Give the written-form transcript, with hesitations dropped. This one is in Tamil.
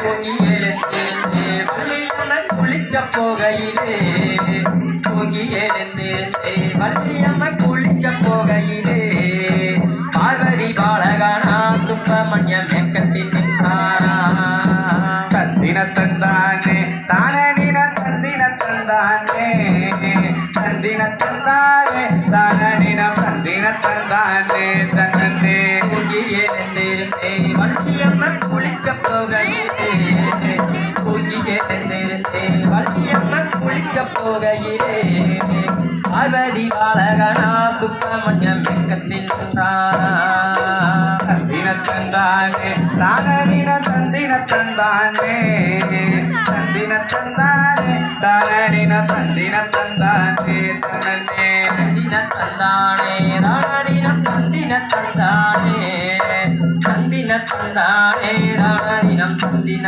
தூங்கி எழுந்திருந்து வள்ளியம்மன் குளிக்க போகையிலே தூங்கி எழுந்திருந்து வள்ளியம்மன் குளிக்க போகையிலே பார்வதி பாலகனா சுப்பிரமணியம் மேற்கத்தில் நின்றாரா தந்தின தந்தானே தானடின தந்தின தந்தானே தந்தின தந்தானே தானடின தந்தின தந்தானே தன்னே தூங்கி எழுந்திருந்தே வள்ளியம்மன் குளிக்க போகையிலே தூங்கி எழுந்திருந்தே வள்ளியம்மன் குளிக்க போகையிலே பார்வதி பாலகனா சுப்பிரமணியம் மேற்கத்தில் நின்றாரா தந்தின தந்தானே தானடின தந்தின தந்தானே தந்தின தந்தானே தானடின தந்தின தந்தானே தன்னே தந்தின தந்தானே தானடினம் தந்தின தந்தானே தந்தின தந்தானே தானடினம் தந்தின